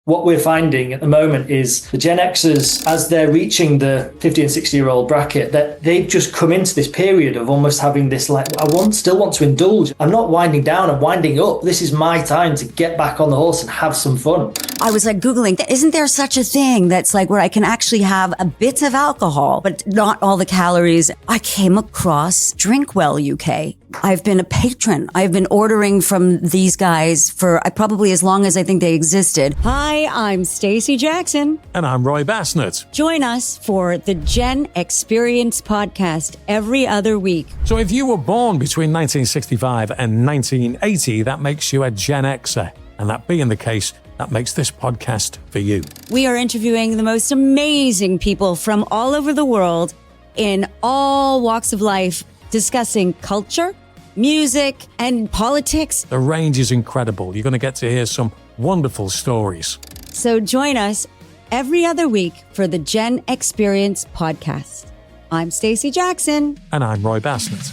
What we're finding at the moment is the Gen Xers, as they're reaching the 50 and 60-year-old bracket, that they've just come into this period of almost having this still want to indulge. I'm not winding down, I'm winding up. This is my time to get back on the horse and have some fun. I was Googling, isn't there such a thing that's where I can actually have a bit of alcohol, but not all the calories? I came across DrinkWell UK. I've been a patron. I've been ordering from these guys for probably as long as I think they existed. Hi, I'm Stacey Jackson. And I'm Roy Bassnett. Join us for the Gen-X-Perience podcast every other week. So if you were born between 1965 and 1980, that makes you a Gen Xer. And that being the case, that makes this podcast for you. We are interviewing the most amazing people from all over the world in all walks of life, discussing culture, music, and politics. The range is incredible. You're going to get to hear some wonderful stories. So join us every other week for the Gen-X-Perience podcast. I'm Stacey Jackson. And I'm Roy Bassnett.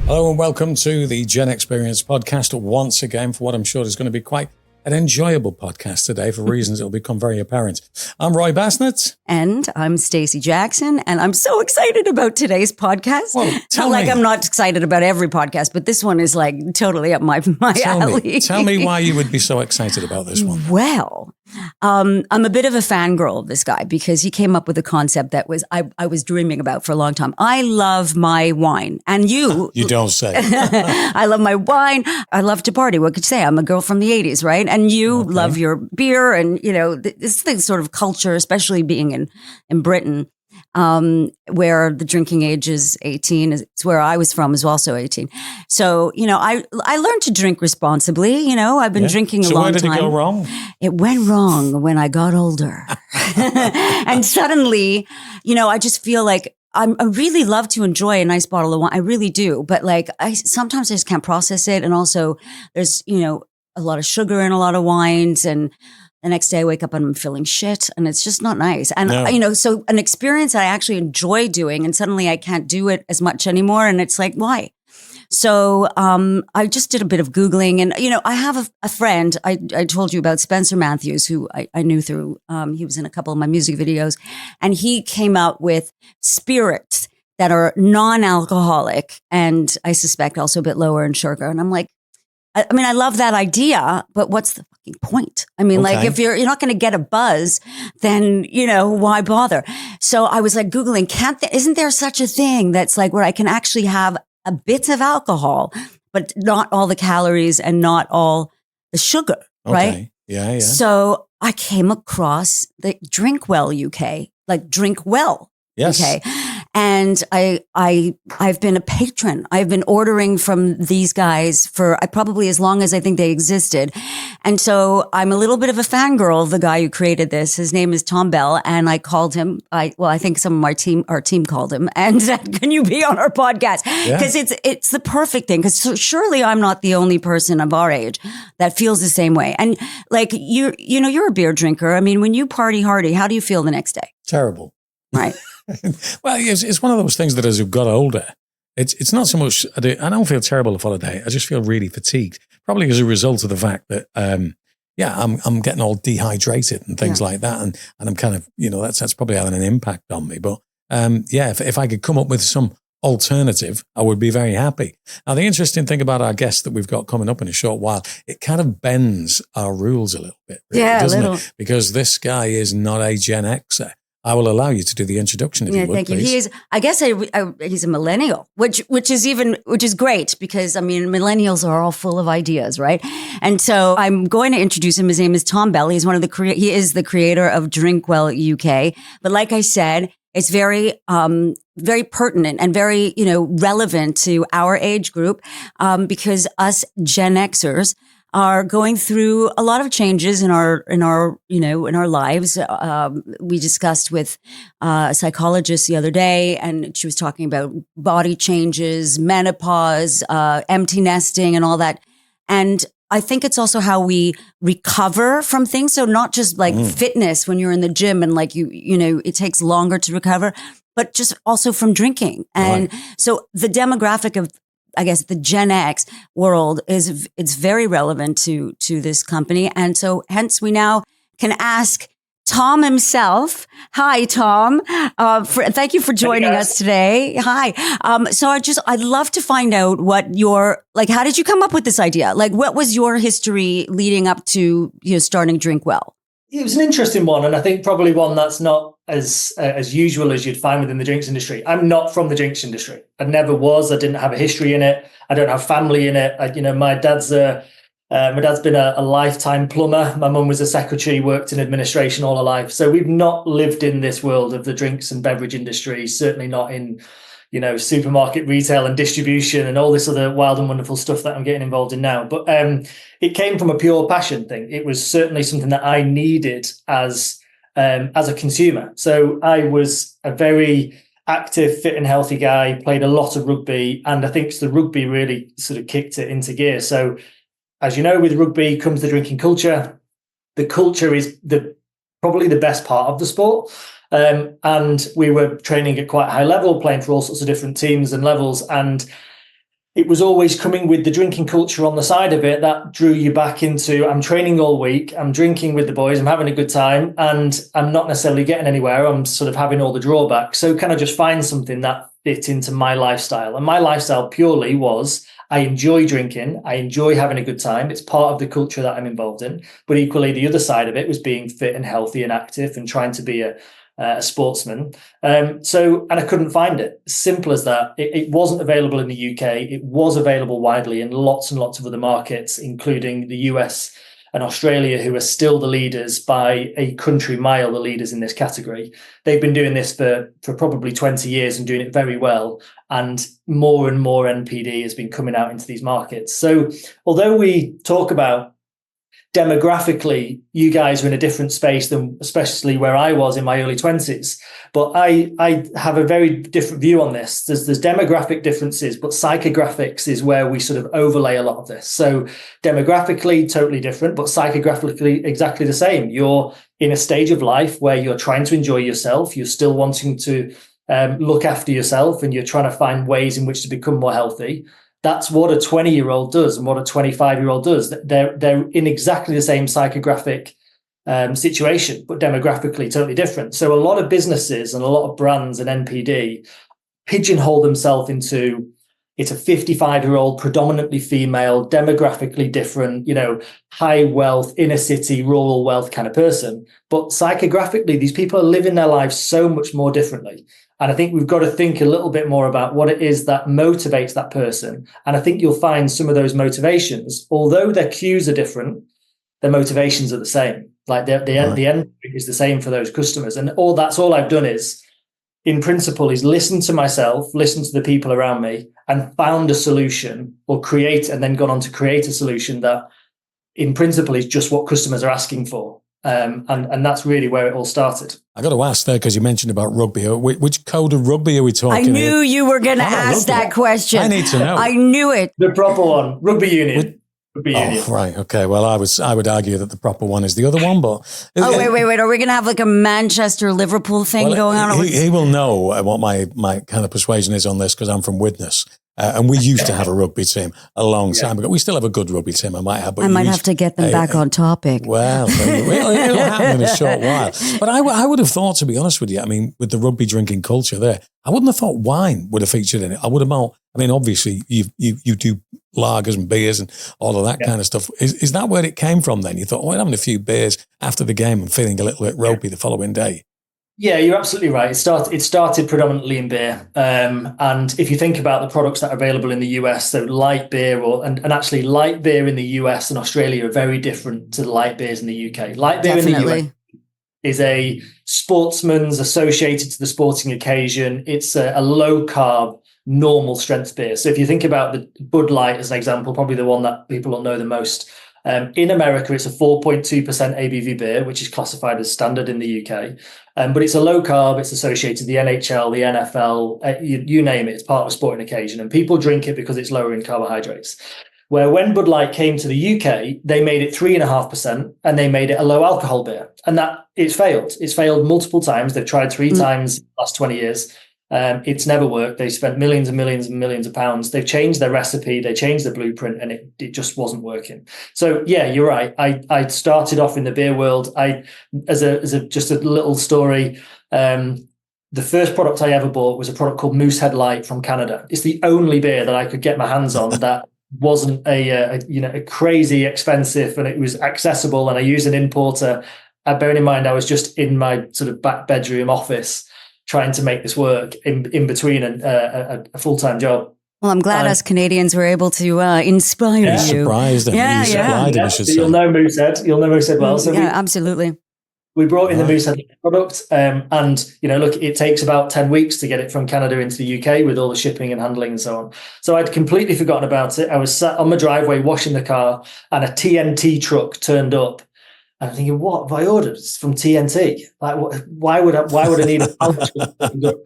Hello and welcome to the Gen-X-Perience podcast once again for what I'm sure is going to be quite an enjoyable podcast today for reasons that will become very apparent. I'm Roy Bassnett. And I'm Stacey Jackson. And I'm so excited about today's podcast. Well, tell me. I'm not excited about every podcast, but this one is totally up my alley. Tell me why you would be so excited about this one. Well, I'm a bit of a fangirl of this guy because he came up with a concept that I was dreaming about for a long time. I love my wine. And you don't say. I love my wine. I love to party. What could you say? I'm a girl from the 80s, right? And you love your beer and, this thing sort of culture, especially being in Britain, where the drinking age is 18. It's where I was from is also 18. So, I learned to drink responsibly. I've been drinking a long time. So where did it go wrong? It went wrong when I got older. And suddenly, I just feel like I really love to enjoy a nice bottle of wine. I really do. But sometimes I just can't process it. And also there's, a lot of sugar in a lot of wines, and the next day I wake up and I'm feeling shit, and it's just not nice. And, so an experience I actually enjoy doing, and suddenly I can't do it as much anymore. And it's why? So I just did a bit of Googling, and, I have a friend, I told you about Spencer Matthews, who I knew through, he was in a couple of my music videos, and he came out with spirits that are non-alcoholic, and I suspect also a bit lower in sugar. And I'm I love that idea, but what's the fucking point? If you're not going to get a buzz, then, why bother? So I was Googling, isn't there such a thing that's where I can actually have a bit of alcohol, but not all the calories and not all the sugar, right? Yeah. So I came across the DrinkWell UK, DrinkWell. Yes. Okay. And I've been a patron. I've been ordering from these guys for probably as long as I think they existed. And so I'm a little bit of a fangirl of the guy who created this. His name is Tom Bell. And I called him. I think some of our team called him and said, can you be on our podcast? Because it's the perfect thing. Because surely I'm not the only person of our age that feels the same way. And you're a beer drinker. When you party hardy, how do you feel the next day? Terrible. Right. Well, it's one of those things that as you've got older, it's not so much, I don't feel terrible for the day. I just feel really fatigued, probably as a result of the fact that, I'm getting all dehydrated and things like that. And I'm kind of, that's probably having an impact on me. But if I could come up with some alternative, I would be very happy. Now, the interesting thing about our guest that we've got coming up in a short while, it kind of bends our rules a little bit, really, doesn't it? Because this guy is not a Gen Xer. I will allow you to do the introduction if you would, thank please. you. He is, I guess he's a millennial, which is great because millennials are all full of ideas, right? And so I'm going to introduce him. His name is Tom Bell. He's he is the creator of DrinkWell UK. But like I said, it's very, very pertinent and very, relevant to our age group, because us Gen Xers are going through a lot of changes in our lives. We discussed with a psychologist the other day, and she was talking about body changes, menopause, empty nesting, and all that. And I think it's also how we recover from things. So not just fitness when you're in the gym and it takes longer to recover, but just also from drinking. And so the demographic of, I guess, the Gen X world it's very relevant to this company. And so hence we now can ask Tom himself. Hi, Tom. Thank you for joining us today. Hi. So I'd love to find out how did you come up with this idea? Like, what was your history leading up to starting DrinkWell? It was an interesting one, and I think probably one that's not as usual as you'd find within the drinks industry. I'm not from the drinks industry. I never was. I didn't have a history in it. I don't have family in it. My dad's been a lifetime plumber. My mum was a secretary, worked in administration all her life. So we've not lived in this world of the drinks and beverage industry, certainly not in, supermarket retail and distribution and all this other wild and wonderful stuff that I'm getting involved in now. But it came from a pure passion thing. It was certainly something that I needed as a consumer. So I was a very active, fit and healthy guy, played a lot of rugby. And I think the rugby really sort of kicked it into gear. So as you know, with rugby comes the drinking culture. The culture is probably the best part of the sport. And we were training at quite a high level, playing for all sorts of different teams and levels. And it was always coming with the drinking culture on the side of it that drew you back into, I'm training all week, I'm drinking with the boys, I'm having a good time, and I'm not necessarily getting anywhere. I'm sort of having all the drawbacks. So can I just find something that fit into my lifestyle? And my lifestyle purely was, I enjoy drinking. I enjoy having a good time. It's part of the culture that I'm involved in. But equally, the other side of it was being fit and healthy and active and trying to be a sportsman. And I couldn't find it. Simple as that. It wasn't available in the UK. It was available widely in lots and lots of other markets, including the US and Australia, who are still the leaders by a country mile, the leaders in this category. They've been doing this for probably 20 years and doing it very well. And more NPD has been coming out into these markets. So although we talk about demographically, you guys are in a different space than especially where I was in my early 20s. But I have a very different view on this. There's demographic differences, but psychographics is where we sort of overlay a lot of this. So demographically, totally different, but psychographically exactly the same. You're in a stage of life where you're trying to enjoy yourself. You're still wanting to look after yourself, and you're trying to find ways in which to become more healthy. That's what a 20-year-old does and what a 25-year-old does. They're in exactly the same psychographic situation, but demographically totally different. So a lot of businesses and a lot of brands and NPD pigeonhole themselves into, it's a 55-year-old, predominantly female, demographically different, high wealth, inner city, rural wealth kind of person. But psychographically, these people are living their lives so much more differently. And I think we've got to think a little bit more about what it is that motivates that person. And I think you'll find some of those motivations, although their cues are different, their motivations are the same. Like the end is the same for those customers. And that's all I've done is, in principle, is listen to myself, listen to the people around me, and found a solution or and then gone on to create a solution that in principle is just what customers are asking for. And that's really where it all started. I got to ask there, because you mentioned about rugby. Which code of rugby are we talking? I knew you were going to ask that question. I need to know. I knew it. The proper one, rugby union. Oh, right. Okay. Well, I would argue that the proper one is the other one, but wait. Are we going to have like a Manchester Liverpool thing going on? He will know what my kind of persuasion is on this, because I'm from Widnes. And we used to have a rugby team a long time ago. We still have a good rugby team, I might have. But I might have to get them back on topic. Well, it'll happen in a short while. But I would have thought, to be honest with you, I mean, with the rugby drinking culture there, I wouldn't have thought wine would have featured in it. Obviously, you do lagers and beers and all of that kind of stuff. Is that where it came from then? You thought, I'm having a few beers after the game and feeling a little bit ropey the following day. Yeah, you're absolutely right. It started predominantly in beer. And if you think about the products that are available in the US, so light beer and actually light beer in the US and Australia are very different to the light beers in the UK. Light beer in the US is a sportsman's associated to the sporting occasion. It's a low carb, normal strength beer. So if you think about the Bud Light as an example, probably the one that people will know the most. In America, it's a 4.2% ABV beer, which is classified as standard in the UK. But it's a low carb, it's associated with the NHL, the NFL, you name it, it's part of a sporting occasion. And people drink it because it's lower in carbohydrates. Where when Bud Light came to the UK, they made it 3.5% and they made it a low alcohol beer. And that it's failed. It's failed multiple times. They've tried 3 times in the last 20 years. It's never worked. They spent millions and millions and millions of pounds. They've changed their recipe, they changed the blueprint, and it just wasn't working. So yeah, you're right. I started off in the beer world. As a just a little story. The first product I ever bought was a product called Moosehead Light from Canada. It's the only beer that I could get my hands on that wasn't a crazy expensive, and it was accessible. And I used an importer. Bearing in mind, I was just in my sort of back bedroom office trying to make this work in between a full-time job. Well, I'm glad us Canadians were able to inspire you. Surprised him. Yeah, supplied him, I should say. You'll know Moosehead. You'll know Moosehead well. So absolutely. We brought in the Moosehead product, and look, it takes about 10 weeks to get it from Canada into the UK with all the shipping and handling and so on. So I'd completely forgotten about it. I was sat on my driveway washing the car, and a TNT truck turned up. And I'm thinking, what have I ordered? It's from TNT. Like, why would I need a pallet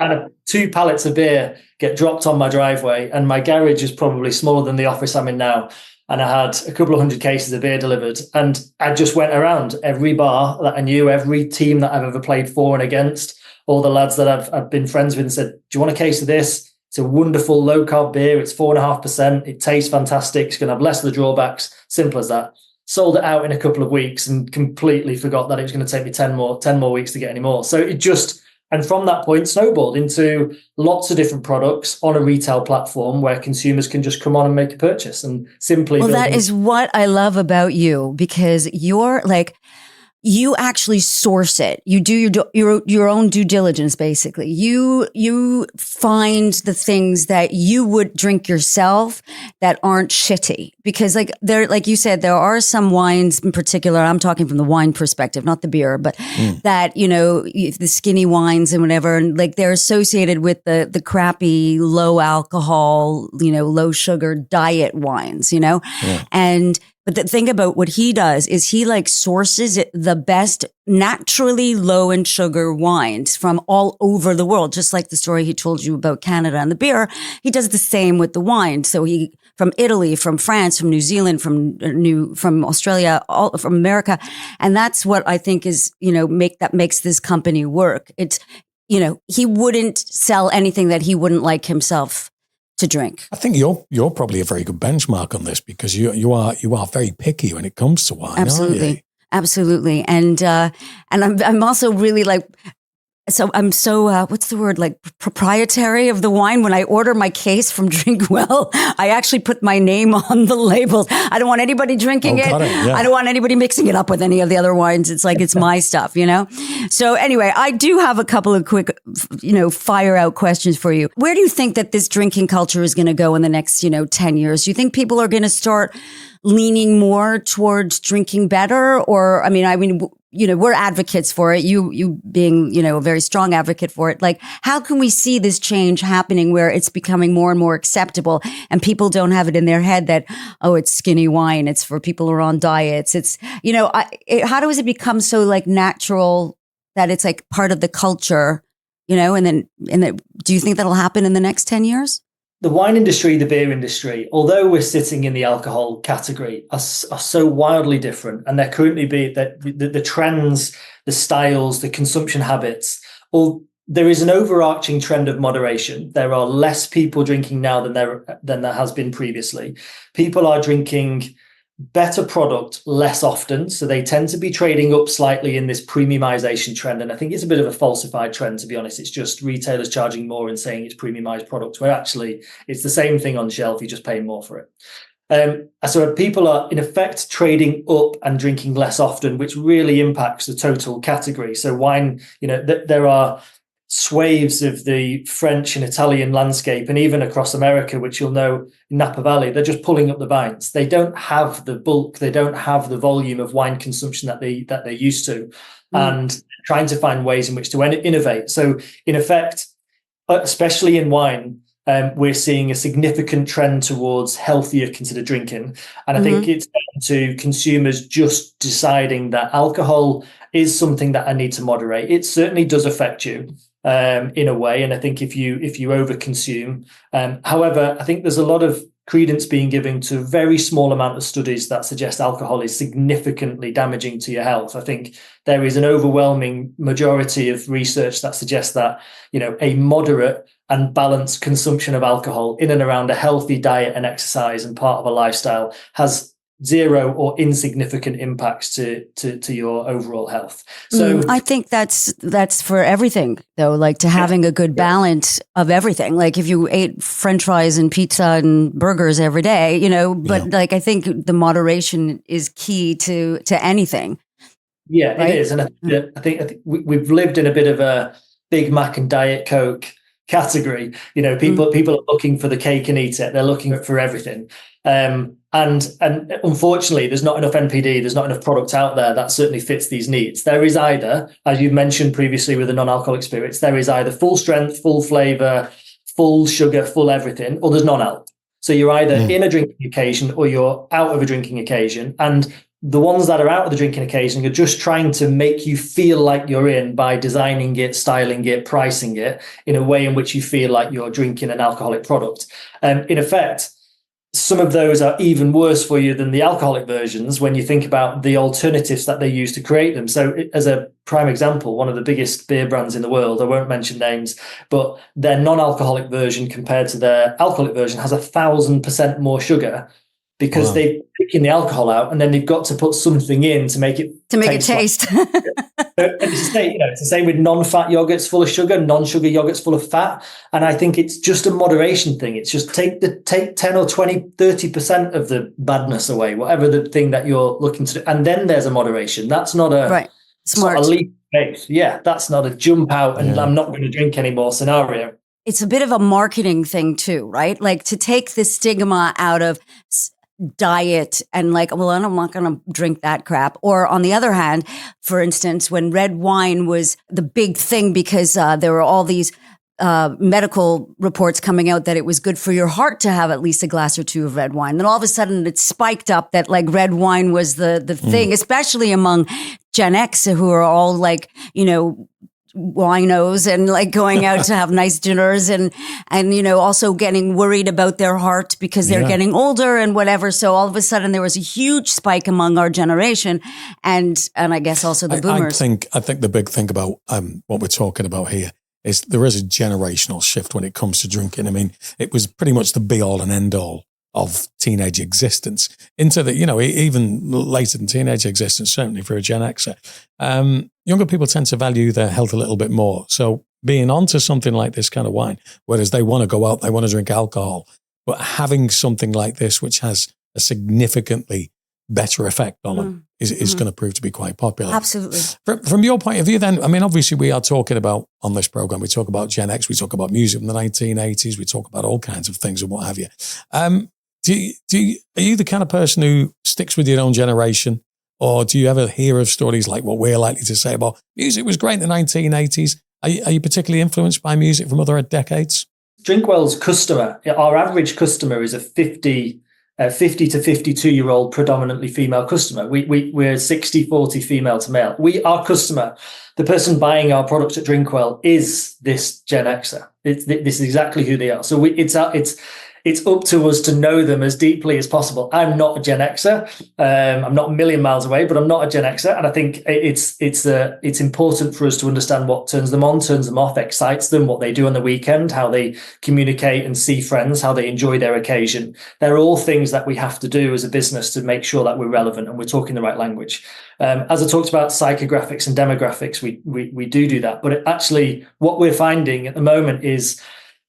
and 2 pallets of beer get dropped on my driveway? And my garage is probably smaller than the office I'm in now. And I had a couple of 100 cases of beer delivered. And I just went around every bar that I knew, every team that I've ever played for and against, all the lads that I've been friends with, and said, do you want a case of this? It's a wonderful low-carb beer. It's 4.5%. It tastes fantastic. It's going to have less of the drawbacks. Simple as that. Sold it out in a couple of weeks and completely forgot that it was going to take me 10 more weeks to get any more. So it just, and from that point, snowballed into lots of different products on a retail platform where consumers can just come on and make a purchase and simply. Well, that is what I love about you, because you're like, you actually source it. You do your own due diligence, basically. You find the things that you would drink yourself that aren't shitty. Because like you said, there are some wines in particular, I'm talking from the wine perspective, not the beer, but that, the skinny wines and whatever, and like they're associated with the crappy, low alcohol, low sugar diet wines, But the thing about what he does is he sources the best naturally low in sugar wines from all over the world. Just like the story he told you about Canada and the beer, he does the same with the wine. So he, from Italy, from France, from New Zealand, from Australia, from America. And that's what I think is, makes this company work. It's, he wouldn't sell anything that he wouldn't like himself to drink. I think you're probably a very good benchmark on this, because you are very picky when it comes to wine. Absolutely, aren't you? Absolutely, and I'm also really what's the word, proprietary of the wine. When I order my case from DrinkWell, I actually put my name on the labels. I don't want anybody drinking it. I don't want anybody mixing it up with any of the other wines. It's it's my stuff, So anyway, I do have a couple of quick, fire out questions for you. Where do you think that this drinking culture is going to go in the next, 10 years? Do you think people are going to start leaning more towards drinking better? Or, we're advocates for it. You being, a very strong advocate for it. How can we see this change happening where it's becoming more and more acceptable and people don't have it in their head that, it's skinny wine. It's for people who are on diets. It's, how does it become so natural that it's part of the culture, and then do you think that'll happen in the next 10 years? The wine industry, the beer industry, although we're sitting in the alcohol category, are so wildly different. And there currently be that the trends, the styles, the consumption habits, there is an overarching trend of moderation. There are less people drinking now than there has been previously. People are drinking better product less often. So they tend to be trading up slightly in this premiumization trend. And I think it's a bit of a falsified trend, to be honest. It's just retailers charging more and saying it's premiumized products, where actually it's the same thing on shelf. You're just paying more for it. So people are in effect trading up and drinking less often, which really impacts the total category. So wine, there are swathes of the French and Italian landscape, and even across America, which you'll know in Napa Valley, they're just pulling up the vines. They don't have the bulk, they don't have the volume of wine consumption that they're used to, and trying to find ways in which to innovate. So in effect, especially in wine, we're seeing a significant trend towards healthier considered drinking. And I think it's down to consumers just deciding that alcohol is something that I need to moderate. It certainly does affect you in a way. And I think if you overconsume, however, I think there's a lot of credence being given to a very small amount of studies that suggest alcohol is significantly damaging to your health. I think there is an overwhelming majority of research that suggests that, a moderate and balanced consumption of alcohol in and around a healthy diet and exercise and part of a lifestyle has zero or insignificant impacts to your overall health. So I think that's for everything though, like to having a good balance of everything. Like if you ate French fries and pizza and burgers every day, but like I think the moderation is key to anything. Yeah, right? It is. And I think we've lived in a bit of a Big Mac and Diet Coke category. People are looking for the cake and eat it. They're looking for everything. And unfortunately, there's not enough NPD, there's not enough product out there that certainly fits these needs. There is either, as you mentioned previously with the non-alcoholic spirits, there is either full strength, full flavor, full sugar, full everything, or there's non-alc. So you're either in a drinking occasion or you're out of a drinking occasion. And the ones that are out of the drinking occasion are just trying to make you feel like you're in by designing it, styling it, pricing it in a way in which you feel like you're drinking an alcoholic product. In effect, some of those are even worse for you than the alcoholic versions when you think about the alternatives that they use to create them. So as a prime example, one of the biggest beer brands in the world, I won't mention names, but their non-alcoholic version compared to their alcoholic version has 1,000% more sugar because they've taken the alcohol out and then they've got to put something in to make it taste. It's the same with non-fat yogurts full of sugar, non-sugar yogurts full of fat. And I think it's just a moderation thing. It's just take 10 or 20, 30% of the badness away, whatever the thing that you're looking to do. And then there's a moderation. That's not a smart. Not a leap of faith. Yeah, that's not a jump out and I'm not going to drink anymore scenario. It's a bit of a marketing thing too, right? Like to take the stigma out of diet and like, well, I'm not going to drink that crap. Or on the other hand, for instance, when red wine was the big thing because there were all these medical reports coming out that it was good for your heart to have at least a glass or two of red wine. Then all of a sudden it spiked up that like red wine was the thing, especially among Gen X who are all like, winos and like going out to have nice dinners and also getting worried about their heart because they're getting older and whatever. So all of a sudden there was a huge spike among our generation and I guess also the boomers. I think the big thing about what we're talking about here is there is a generational shift when it comes to drinking. I mean, it was pretty much the be all and end all of teenage existence into the, even later than teenage existence, certainly for a Gen Xer. Younger people tend to value their health a little bit more. So being onto something like this kind of wine, whereas they want to go out, they want to drink alcohol, but having something like this, which has a significantly better effect on them, is going to prove to be quite popular. Absolutely. From your point of view then, I mean, obviously we are talking about, on this program, we talk about Gen X, we talk about music from the 1980s, we talk about all kinds of things and what have you. Are you the kind of person who sticks with your own generation? Or do you ever hear of stories like what we're likely to say about music was great in the 1980s? Are you particularly influenced by music from other decades? DrinkWell's customer, our average customer is a 50 to 52-year-old predominantly female customer. We're 60-40 female to male. Our customer, the person buying our products at DrinkWell is this Gen Xer. This is exactly who they are. So it's up to us to know them as deeply as possible. I'm not a Gen Xer. I'm not a million miles away, but I'm not a Gen Xer. And I think it's important for us to understand what turns them on, turns them off, excites them, what they do on the weekend, how they communicate and see friends, how they enjoy their occasion. They're all things that we have to do as a business to make sure that we're relevant and we're talking the right language. As I talked about psychographics and demographics, we do that. But actually, what we're finding at the moment is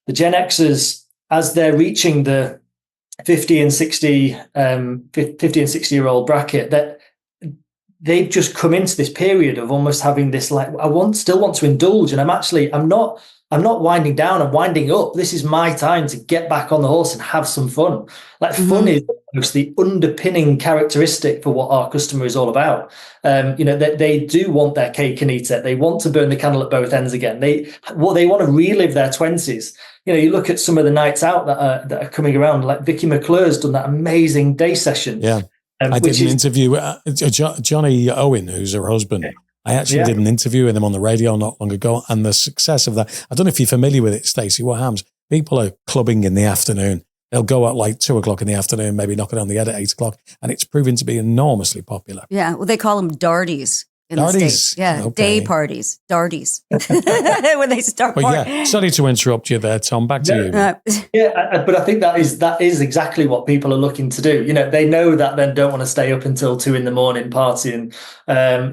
the Gen Xers, as they're reaching the 50 and 60-year-old bracket, that they've just come into this period of almost having this like, still want to indulge, and I'm not winding down, I'm winding up. This is my time to get back on the horse and have some fun. Like fun is almost the underpinning characteristic for what our customer is all about. They do want their cake and eat it. They want to burn the candle at both ends again. They want to relive their 20s. You look at some of the nights out that are coming around, like Vicky McClure's done that amazing day session. Yeah. I did an interview with Johnny Owen, who's her husband. I actually did an interview with him on the radio not long ago, and the success of that. I don't know if you're familiar with it, Stacey. What happens? People are clubbing in the afternoon. they'll go out like 2:00 in the afternoon, maybe knock it on the head at 8:00. And it's proven to be enormously popular. Yeah. Well, they call them darties. In the Darties? States. Yeah. Okay. Day parties. Darties. When they start But yeah, sorry to interrupt you there, Tom. Back to you. Yeah, but I think that is exactly what people are looking to do. They know that then don't want to stay up until 2 a.m. partying.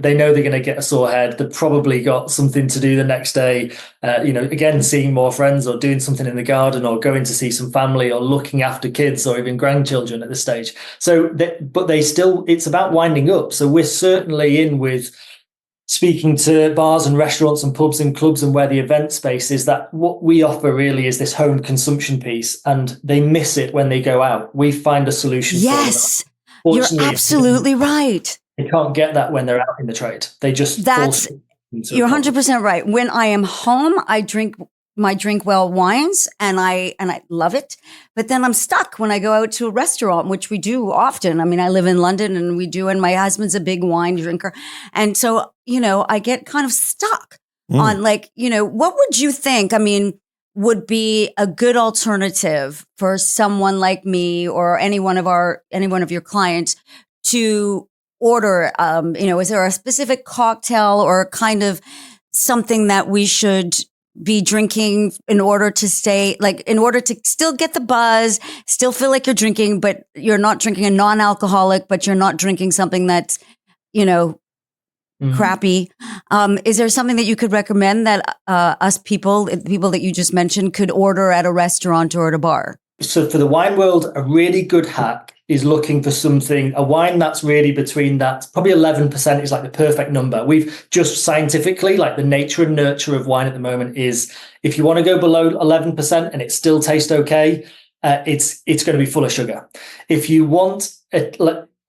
They know they're going to get a sore head. They've probably got something to do the next day. Again, seeing more friends or doing something in the garden or going to see some family or looking after kids or even grandchildren at this stage. But it's about winding up. So we're certainly in with speaking to bars and restaurants and pubs and clubs and where the event space is, that what we offer really is this home consumption piece, and they miss it when they go out. We find a solution. Yes, you're absolutely right. They can't get that when they're out in the trade. They just you're 100% right. When I am home, I drink my DrinkWell wines and I love it. But then I'm stuck when I go out to a restaurant, which we do often. I mean, I live in London and we do, and my husband's a big wine drinker. And so, I get kind of stuck on what would you think, would be a good alternative for someone like me or any one of your clients to order? Is there a specific cocktail or kind of something that we should be drinking in order to still get the buzz, still feel like you're drinking, but you're not drinking a non-alcoholic, but you're not drinking something that's, crappy. Is there something that you could recommend that the people that you just mentioned could order at a restaurant or at a bar? So for the wine world, a really good hack is looking for a wine that's really between that. Probably 11% is like the perfect number. We've just scientifically, like the nature and nurture of wine at the moment is, if you want to go below 11% and it still tastes okay, it's going to be full of sugar. If you want it,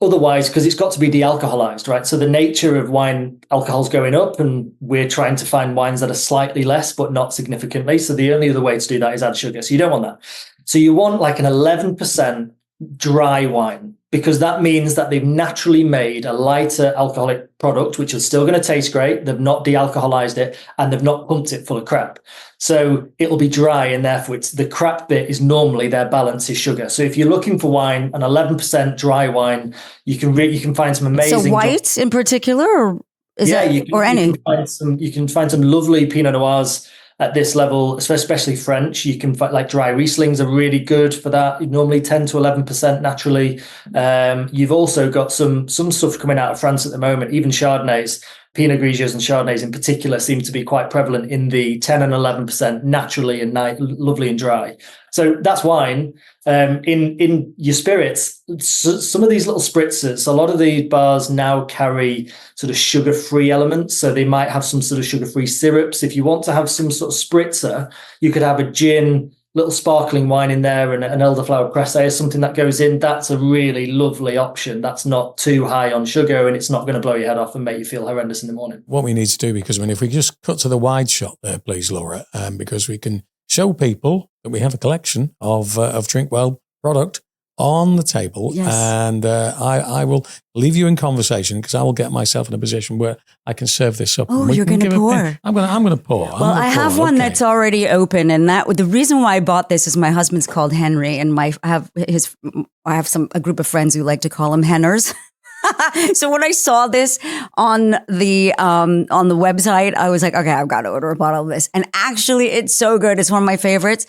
otherwise, because it's got to be de-alcoholized, right? So the nature of wine, alcohol's going up, and we're trying to find wines that are slightly less, but not significantly. So the only other way to do that is add sugar. So you don't want that. So you want like an 11% dry wine, because that means that they've naturally made a lighter alcoholic product, which is still going to taste great. They've not de-alcoholized it, and they've not pumped it full of crap. So it'll be dry, and therefore the crap bit is normally their balance is sugar. So if you're looking for wine, an 11% dry wine, you can find some amazing. So white in particular, or any? You can find some lovely Pinot Noirs at this level, especially French. You can find like dry Rieslings are really good for that. Normally 10 to 11% naturally. You've also got some stuff coming out of France at the moment, even Chardonnays. Pinot Grigios and Chardonnays in particular seem to be quite prevalent in the 10 and 11% naturally and lovely and dry. So that's wine. In your spirits, some of these little spritzers, a lot of the bars now carry sort of sugar-free elements. So they might have some sort of sugar-free syrups. If you want to have some sort of spritzer, you could have a gin, little sparkling wine in there, and an elderflower presse or something that goes in. That's a really lovely option. That's not too high on sugar, and it's not going to blow your head off and make you feel horrendous in the morning. What we need to do, because if we just cut to the wide shot there, please, Laura, because we can show people that we have a collection of DrinkWell product on the table. Yes. And I will leave you in conversation, because I will get myself in a position where I can serve this up. Oh, you're going to pour. I'm going to pour. Well, I have one that's already open, and the reason why I bought this is my husband's called Henry, and I have a group of friends who like to call him Henners. So when I saw this on the website, I was like, okay, I've got to order a bottle of this. And actually, it's so good. It's one of my favorites.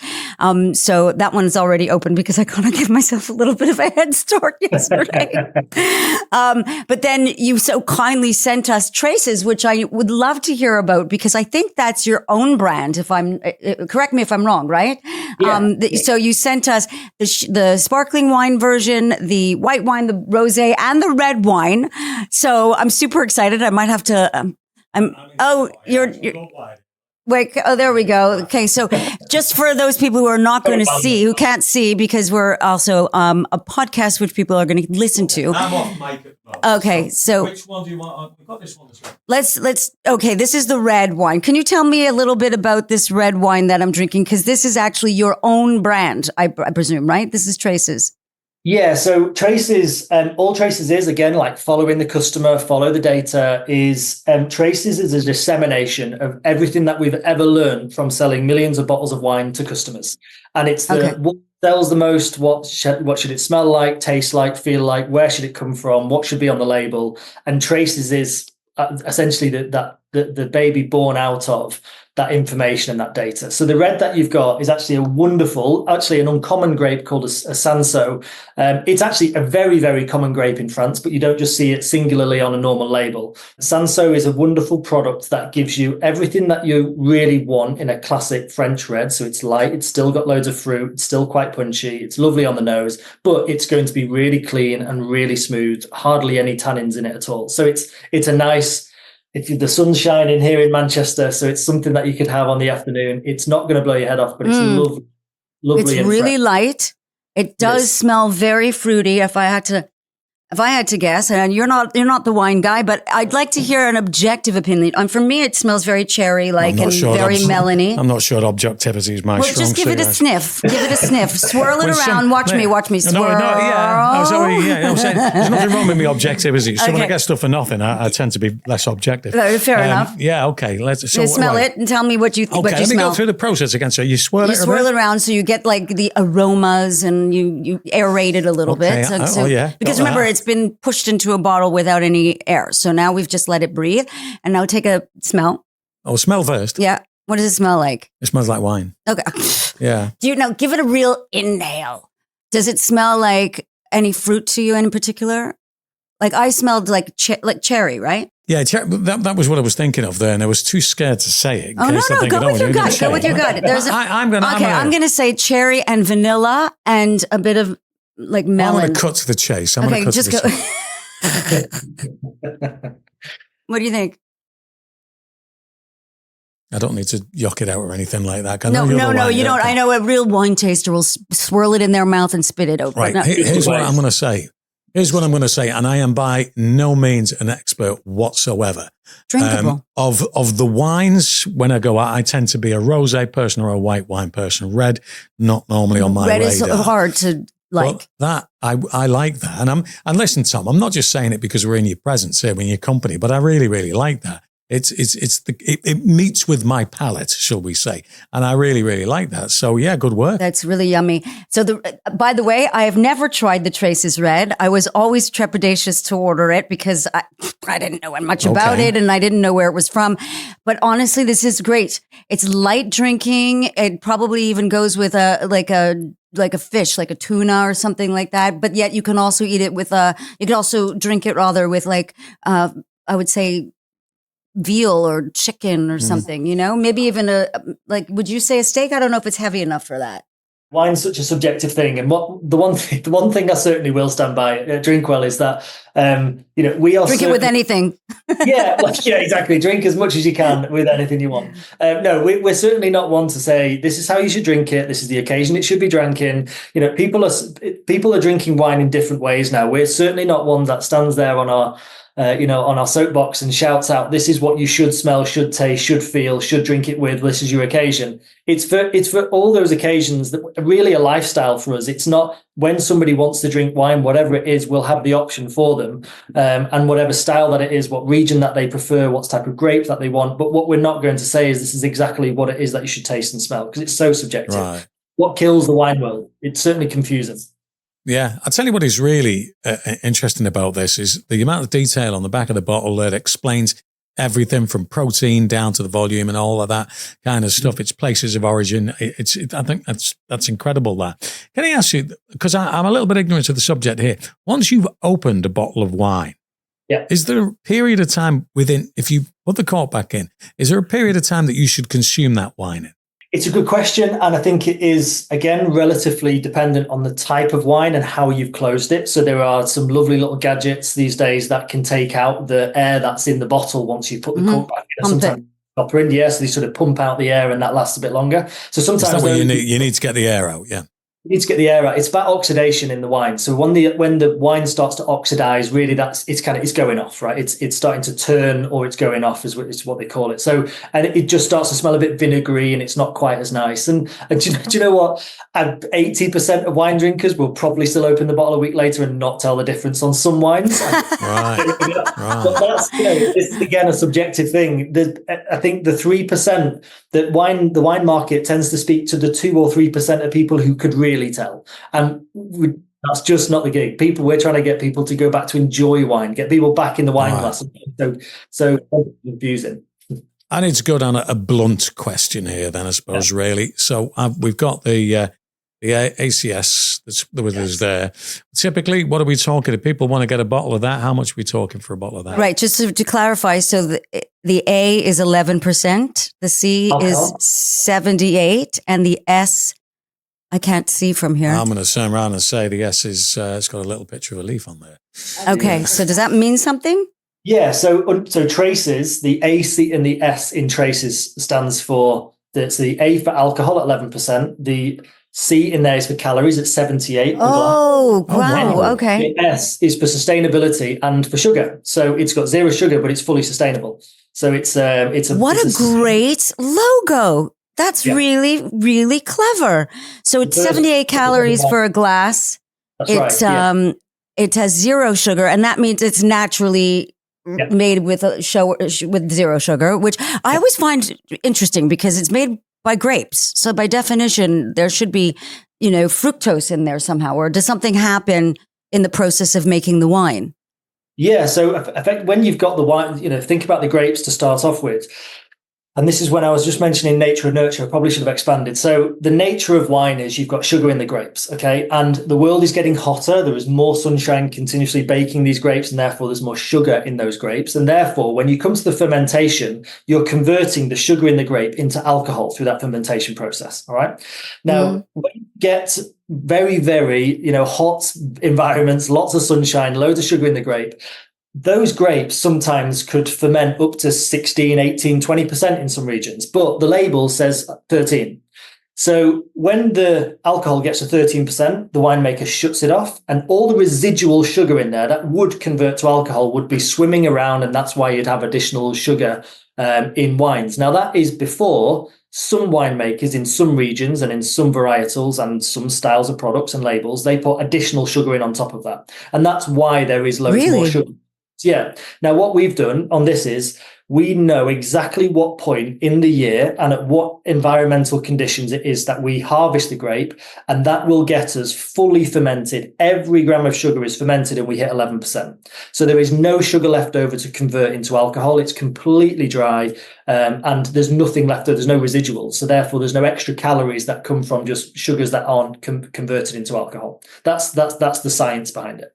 So that one's already open because I kind of gave myself a little bit of a head start yesterday. But then you so kindly sent us Traces, which I would love to hear about, because I think that's your own brand. Correct me if I'm wrong, right? Yeah. So you sent us the sparkling wine version, the white wine, the rosé, and the red wine. So I'm super excited. I might have to. Wait. Oh, there we go. Okay. So just for those people who are not going to see, who can't see, because we're also a podcast which people are going to listen to. I'm off mic at the moment. Okay. So which one do you want? We've got this one as well. Let's. Okay. This is the red wine. Can you tell me a little bit about this red wine that I'm drinking? Because this is actually your own brand, I presume, right? This is Traces. Yeah, so Traces, all Traces is, again, like following the customer, follow the data, is Traces is a dissemination of everything that we've ever learned from selling millions of bottles of wine to customers. And it's the sells the most, what should it smell like, taste like, feel like, where should it come from, what should be on the label, and Traces is essentially the baby born out of that information and that data. So the red that you've got is actually an uncommon grape called a Sanso. It's actually a very, very common grape in France, but you don't just see it singularly on a normal label. Sanso is a wonderful product that gives you everything that you really want in a classic French red. So it's light, it's still got loads of fruit, it's still quite punchy, it's lovely on the nose, but it's going to be really clean and really smooth, hardly any tannins in it at all. So it's a nice, if the sun's shining here in Manchester, so it's something that you could have on the afternoon. It's not going to blow your head off, but it's lovely. It's really light. It does smell very fruity. If I had to guess, and you're not the wine guy, but I'd like to hear an objective opinion. For me, it smells very cherry-like and very melony. I'm not sure objectivity is my strong suit. Just give it a sniff. Give it a sniff. Swirl it around. Watch me swirl. I'm saying there's nothing wrong with me objectivity. So when I get stuff for nothing, I tend to be less objective. Fair enough. Yeah, okay. Let's smell it and tell me what you think. Okay, let me go through the process again. So you swirl it around so you get like the aromas and you aerate it a little bit. Because remember, it's been pushed into a bottle without any air. So now we've just let it breathe. And now take a smell. Oh, smell first. Yeah. What does it smell like? It smells like wine. Okay. Yeah. Give it a real inhale. Does it smell like any fruit to you in particular? Like I smelled like cherry, right? Yeah, that was what I was thinking of there, and I was too scared to say it. Go with your gut. Go with your gut. I'm going to say cherry and vanilla and a bit of like melon. I'm going to cut to the chase. What do you think? I don't need to yuck it out or anything like that. No, you don't. I know a real wine taster will swirl it in their mouth and spit it out. Right. Here's what I'm going to say. And I am by no means an expert whatsoever. Drinkable. Of the wines, when I go out, I tend to be a rosé person or a white wine person. Red, not normally on my radar. Red is hard to like. But I like that. And listen, Tom, I'm not just saying it because we're in your presence here, we're in your company, but I really, really like that. It meets with my palate, shall we say. And I really, really like that. So yeah, good work. That's really yummy. So by the way, I have never tried the Traces Red. I was always trepidatious to order it because I didn't know much about it and I didn't know where it was from. But honestly, this is great. It's light drinking. It probably even goes with a fish, like a tuna or something like that. But yet you can also eat it with you can also drink it rather with I would say veal or chicken or something, maybe even would you say a steak? I don't know if it's heavy enough for that. Wine's such a subjective thing, and the one thing I certainly will stand by at DrinkWell is that we are drink it with anything. yeah, exactly. Drink as much as you can with anything you want. No, we're certainly not one to say this is how you should drink it. This is the occasion it should be drank in. People are drinking wine in different ways now. We're certainly not one that stands there on our on our soapbox and shouts out, this is what you should smell, should taste, should feel, should drink it with, this is your occasion. It's for all those occasions that are really a lifestyle for us. It's not when somebody wants to drink wine, whatever it is, we'll have the option for them. And whatever style that it is, what region that they prefer, what type of grape that they want. But what we're not going to say is this is exactly what it is that you should taste and smell, because it's so subjective. Right. What kills the wine world? It's certainly confusing. Yeah, I'll tell you what is really interesting about this is the amount of detail on the back of the bottle that explains everything from protein down to the volume and all of that kind of stuff. Its places of origin. I think that's incredible. That. Can I ask you, because I'm a little bit ignorant of the subject here. Once you've opened a bottle of wine, is there a period of time if you put the cork back in, is there a period of time that you should consume that wine in? It's a good question, and I think it is, again, relatively dependent on the type of wine and how you've closed it. So there are some lovely little gadgets these days that can take out the air that's in the bottle once you put the cork back in. Sometimes copper in, so they sort of pump out the air and that lasts a bit longer. So sometimes is that what you need to get the air out, yeah. You need to get the air out. It's about oxidation in the wine. So when the wine starts to oxidize, really it's going off, right? It's starting to turn, or it's going off is what they call it. So, and it just starts to smell a bit vinegary and it's not quite as nice. And do you know what? 80% of wine drinkers will probably still open the bottle a week later and not tell the difference on some wines. Right. But that's, it's again a subjective thing. I think the 3%, the wine market tends to speak to the 2 or 3% of people who could really really tell. And that's just not the gig. We're trying to get people to go back to enjoy wine, get people back in the wine glass. So confusing. I need to go down a blunt question here then, I suppose, really. So we've got the ACS that's with us there. Typically, what are we talking? If people want to get a bottle of that, how much are we talking for a bottle of that? Right. Just to clarify, so the A is 11%, the C is 78%, and the S, I can't see from here. I'm going to turn around and say the S is, it's got a little picture of a leaf on there. Okay. So does that mean something? Yeah. So traces, the A, C, and the S in traces stands for, it's the A for alcohol at 11%, the C in there is for calories at 78. Oh, wow. Okay. The S is for sustainability and for sugar. So it's got 0 sugar, but it's fully sustainable. So it's a great logo. That's really, really clever. So it's 78 calories for a glass. It's right. It has 0 sugar, and that means it's naturally made with 0 sugar, which I always find interesting because it's made by grapes. So by definition, there should be, fructose in there somehow, or does something happen in the process of making the wine? Yeah. So when you've got the wine, think about the grapes to start off with. And this is when I was just mentioning nature and nurture. I probably should have expanded. So the nature of wine is you've got sugar in the grapes, okay? And the world is getting hotter. There is more sunshine continuously baking these grapes, and therefore there's more sugar in those grapes. And therefore, when you come to the fermentation, you're converting the sugar in the grape into alcohol through that fermentation process, all right? Now, when you get very, very, hot environments, lots of sunshine, loads of sugar in the grape, those grapes sometimes could ferment up to 16, 18, 20% in some regions, but the label says 13. So when the alcohol gets to 13%, the winemaker shuts it off, and all the residual sugar in there that would convert to alcohol would be swimming around, and that's why you'd have additional sugar in wines. Now, that is before some winemakers in some regions and in some varietals and some styles of products and labels, they put additional sugar in on top of that. And that's why there is loads more sugar. Yeah. Now, what we've done on this is we know exactly what point in the year and at what environmental conditions it is that we harvest the grape, and that will get us fully fermented. Every gram of sugar is fermented and we hit 11%. So there is no sugar left over to convert into alcohol. It's completely dry, and there's nothing left over. There's no residuals. So therefore, there's no extra calories that come from just sugars that aren't converted into alcohol. That's the science behind it.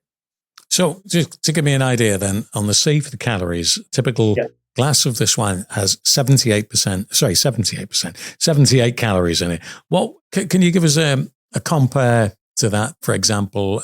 So just to give me an idea then, on the C for the calories, typical glass of this wine has 78 calories in it. What can you give us a compare to that, for example,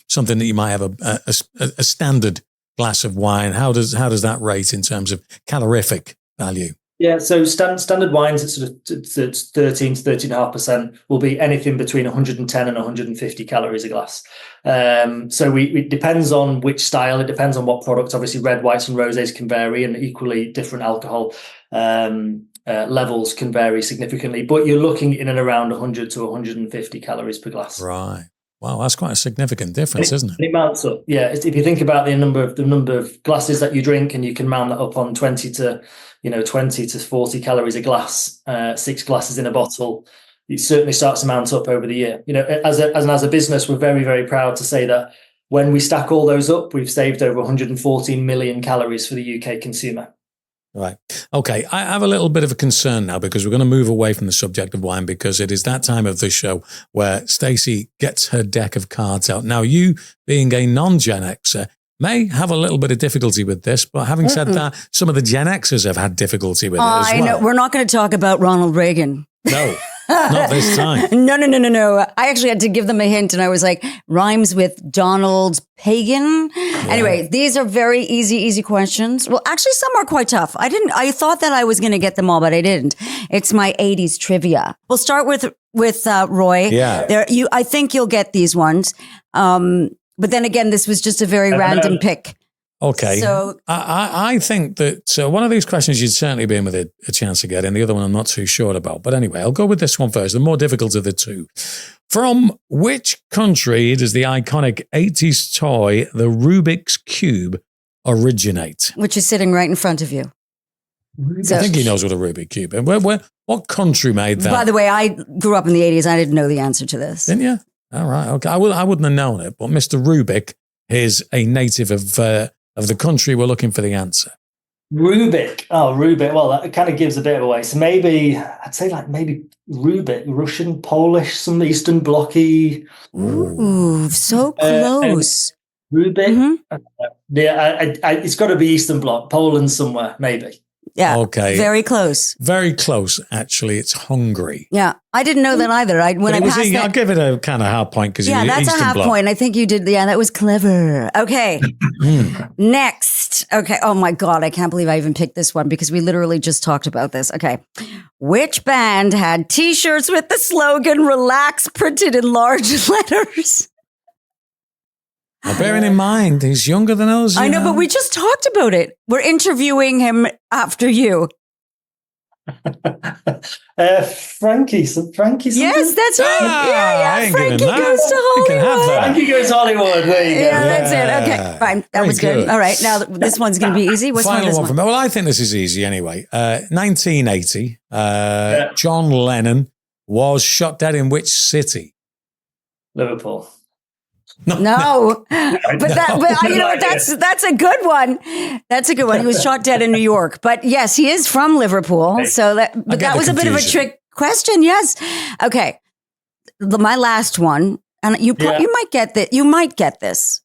something that you might have a standard glass of wine? How does that rate in terms of calorific value? Yeah, so standard wines at sort of 13 to 13.5% will be anything between 110 and 150 calories a glass. So it depends on which style, it depends on what product. Obviously, red, whites, and rosés can vary, and equally different alcohol levels can vary significantly. But you're looking in and around 100 to 150 calories per glass. Right. Wow, that's quite a significant difference, isn't it? It mounts up. Yeah, if you think about the number of glasses that you drink, and you can mount that up on 20 to 40 calories a glass, 6 glasses in a bottle, it certainly starts to mount up over the year. As a business, we're very, very proud to say that when we stack all those up, we've saved over 114 million calories for the UK consumer. Right. Okay. I have a little bit of a concern now, because we're going to move away from the subject of wine, because it is that time of the show where Stacey gets her deck of cards out. Now, you being a non-Gen Xer may have a little bit of difficulty with this, but having said that, some of the Gen Xers have had difficulty with it as well. I know. We're not going to talk about Ronald Reagan. No. Not this time. No. I actually had to give them a hint, and I was like, rhymes with Donald Pagan. Yeah. Anyway, these are very easy questions. Well, actually, some are quite tough. I thought that I was going to get them all, but I didn't. It's my 80s trivia. We'll start with Roy. Yeah. I think you'll get these ones. But then again, this was just a very random pick. Okay. So I think that one of these questions you'd certainly be in with a chance to get, and the other one I'm not too sure about. But anyway, I'll go with this one first, the more difficult of the two. From which country does the iconic 80s toy, the Rubik's Cube, originate? Which is sitting right in front of you. I think he knows what a Rubik's Cube is. What country made that? By the way, I grew up in the 80s. I didn't know the answer to this. Didn't you? All right. Okay. I wouldn't have known it, but Mr. Rubik is a native of the country we're looking for the answer. Rubik. Oh, Rubik. Well, that kind of gives a bit away. So maybe, I'd say maybe Rubik, Russian, Polish, some Eastern Blocky. Ooh, so close. Rubik. Mm-hmm. Yeah, it's got to be Eastern Bloc, Poland somewhere, maybe. Yeah. Okay. Very close. Very close, actually. It's Hungary. Yeah. I didn't know that either. I'll give it a kind of half point because that's Eastern a half Bloc. point. I think you did. Yeah, that was clever. Okay. Next. Okay. Oh my God. I can't believe I even picked this one because we literally just talked about this. Okay. Which band had t-shirts with the slogan "Relax" printed in large letters? Now, bearing in mind, he's younger than us. I know, but we just talked about it. We're interviewing him after you. Frankie. Yes, that's right. Yeah. Frankie goes to Hollywood. Frankie goes to Hollywood. There you go. Yeah, that's it. Okay, fine. That was good. All right, now this one's going to be easy. What's Final this one from me. Well, I think this is easy anyway. 1980, John Lennon was shot dead in which city? Liverpool. No, but you know what? That's a good one. That's a good one. He was shot dead in New York, but yes, he is from Liverpool. So that was a bit of a trick question. Yes. Okay. My last one, and you might get that. You might get this.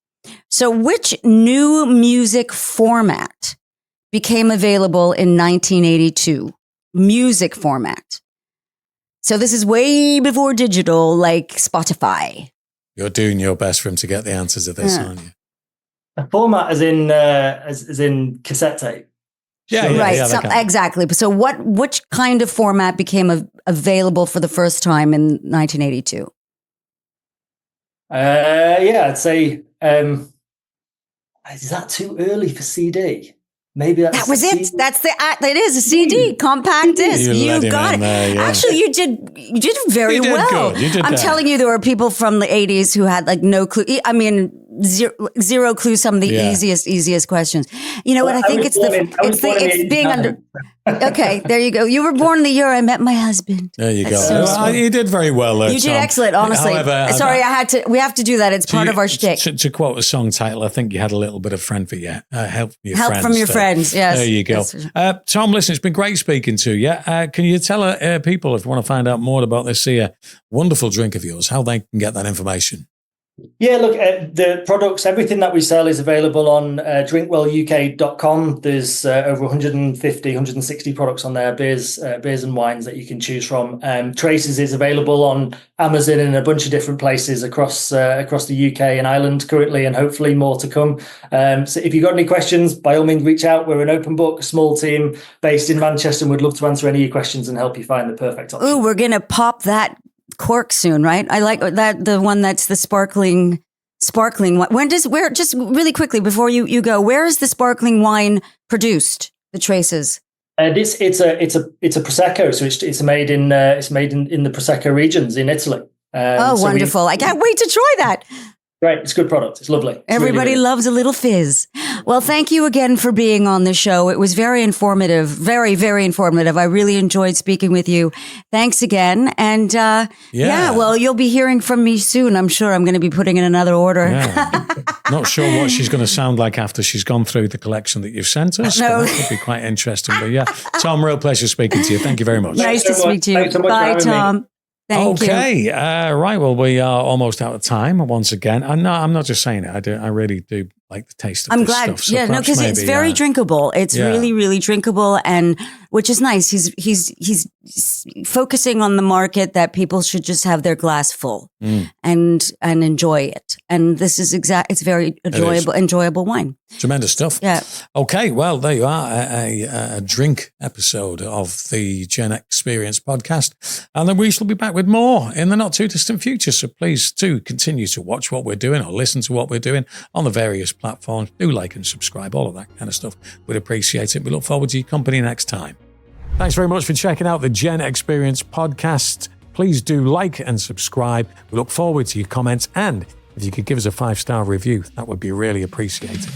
So, which new music format became available in 1982? Music format. So this is way before digital, like Spotify. You're doing your best for him to get the answers of this, aren't you? A format as in cassette tape. Yeah, right. Exactly. So which kind of format became available for the first time in 1982? I'd say, is that too early for CD? Maybe that was it. That is a CD, compact disc. You got it. There, yeah. Actually, you did very well. Good. I'm telling you, there were people from the 80s who had no clue. I mean, zero clue. Some of the easiest questions. You know what? I think it's being under. Okay, there you go. You were born the year I met my husband. There you go. You did very well there, You did Tom. excellent, honestly. However, sorry, we have to do that. It's part of our shtick. To quote a song title, I think you had a little bit of friend for you. Help from your friends, yes. There you go. Tom, listen, it's been great speaking to you. Can you tell people, if you want to find out more about this wonderful drink of yours, how they can get that information? Yeah, look, the products, everything that we sell is available on drinkwelluk.com. There's over 150, 160 products on there, beers and wines that you can choose from. Traces is available on Amazon and a bunch of different places across the UK and Ireland currently, and hopefully more to come. So if you've got any questions, by all means, reach out. We're an open book, a small team based in Manchester, and we'd love to answer any of your questions and help you find the perfect option. Ooh, we're going to pop that cork soon, right? I like that, the one that's the sparkling one. Just really quickly before you go, where is the sparkling wine produced? The Traces. It's a prosecco, so it's made in the prosecco regions in Italy. Wonderful! I can't wait to try that. Great, it's a good product. It's lovely. Everybody loves a little fizz. Well, thank you again for being on the show. It was very informative, very, very informative. I really enjoyed speaking with you. Thanks again. And well, you'll be hearing from me soon. I'm sure I'm going to be putting in another order. Yeah. Not sure what she's going to sound like after she's gone through the collection that you've sent us. No. That could be quite interesting. But yeah, Tom, real pleasure speaking to you. Thank you very much. Nice to speak to you. Thanks so much Bye, for having Tom. me. Thank you. Right. Well, we are almost out of time once again. I'm not just saying it. I really do like the taste of I'm this glad. stuff. So because it's very drinkable. It's really, really drinkable, and which is nice. He's focusing on the market that people should just have their glass full and enjoy it. And this is it's very enjoyable wine. Tremendous stuff. Yeah. Okay. Well, there you are. A drink episode of the Gen-X-Perience podcast. And then we shall be back with more in the not too distant future. So please do continue to watch what we're doing or listen to what we're doing on the various platforms. Do like and subscribe, all of that kind of stuff. We'd appreciate it. We look forward to your company next time. Thanks very much for checking out the Gen-X-Perience podcast. Please do like and subscribe. We look forward to your comments, and if you could give us a 5-star review, that would be really appreciated.